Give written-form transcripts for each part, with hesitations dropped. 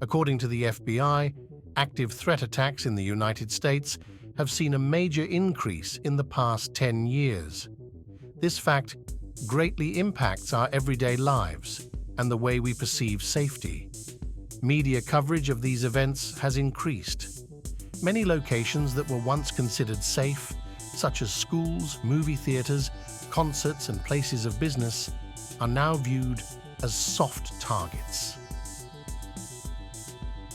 According to the FBI, active threat attacks in the United States have seen a major increase in the past 10 years. This fact greatly impacts our everyday lives and the way we perceive safety. Media coverage of these events has increased. Many locations that were once considered safe, such as schools, movie theaters, concerts, and places of business, are now viewed as soft targets.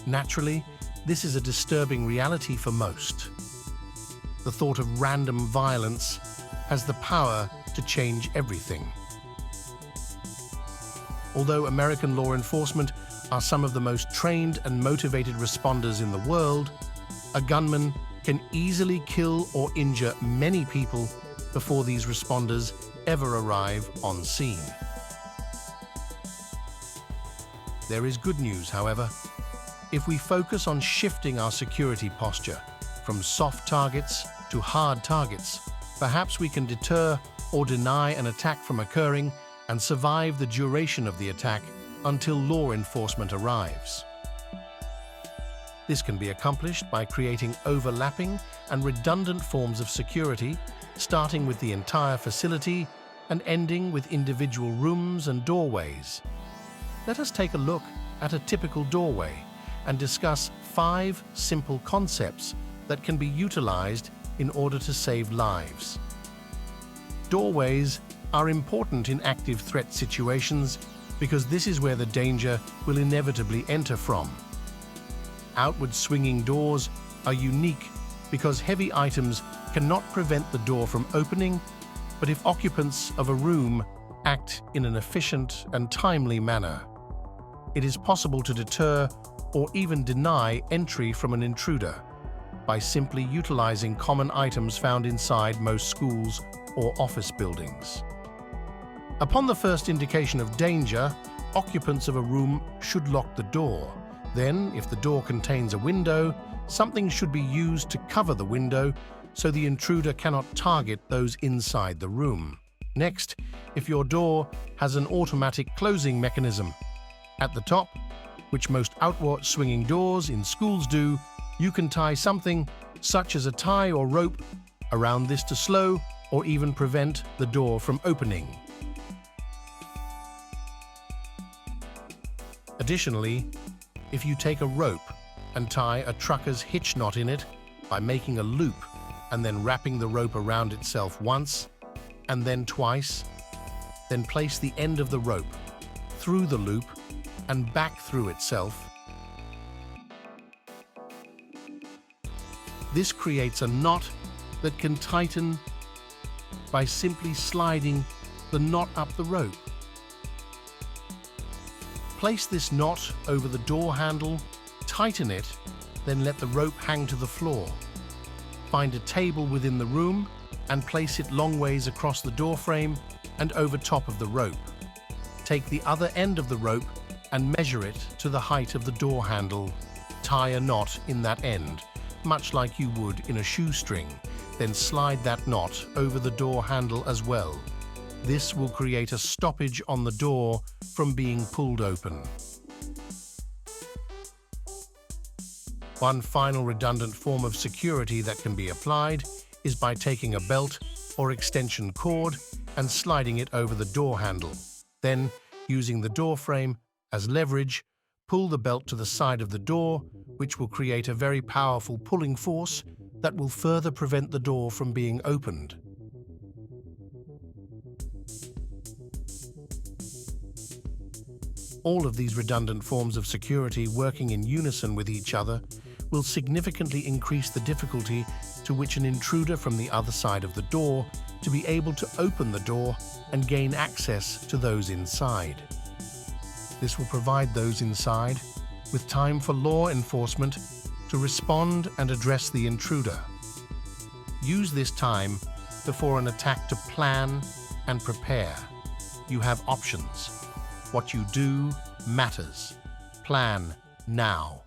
Naturally, this is a disturbing reality for most. The thought of random violence has the power to change everything. Although American law enforcement are some of the most trained and motivated responders in the world, a gunman can easily kill or injure many people before these responders ever arrive on scene. There is good news, however. If we focus on shifting our security posture from soft targets to hard targets, perhaps we can deter or deny an attack from occurring and survive the duration of the attack until law enforcement arrives. This can be accomplished by creating overlapping and redundant forms of security, starting with the entire facility and ending with individual rooms and doorways. Let us take a look at a typical doorway and discuss 5 simple concepts that can be utilized in order to save lives. Doorways are important in active threat situations because this is where the danger will inevitably enter from. Outward swinging doors are unique because heavy items cannot prevent the door from opening, but if occupants of a room act in an efficient and timely manner, it is possible to deter or even deny entry from an intruder by simply utilizing common items found inside most schools or office buildings. Upon the first indication of danger, occupants of a room should lock the door. Then, if the door contains a window, something should be used to cover the window so the intruder cannot target those inside the room. Next, if your door has an automatic closing mechanism at the top, which most outward swinging doors in schools do, you can tie something, such as a tie or rope, around this to slow or even prevent the door from opening. Additionally, if you take a rope and tie a trucker's hitch knot in it by making a loop and then wrapping the rope around itself once and then twice, then place the end of the rope through the loop and back through itself, this creates a knot that can tighten by simply sliding the knot up the rope. Place this knot over the door handle, tighten it, then let the rope hang to the floor. Find a table within the room and place it long ways across the door frame and over top of the rope. Take the other end of the rope and measure it to the height of the door handle. Tie a knot in that end, much like you would in a shoestring, then slide that knot over the door handle as well. This will create a stoppage on the door from being pulled open. One final redundant form of security that can be applied is by taking a belt or extension cord and sliding it over the door handle. Then, using the door frame as leverage, pull the belt to the side of the door, which will create a very powerful pulling force that will further prevent the door from being opened. All of these redundant forms of security working in unison with each other will significantly increase the difficulty to which an intruder from the other side of the door to be able to open the door and gain access to those inside. This will provide those inside with time for law enforcement to respond and address the intruder. Use this time before an attack to plan and prepare. You have options. What you do matters. Plan now.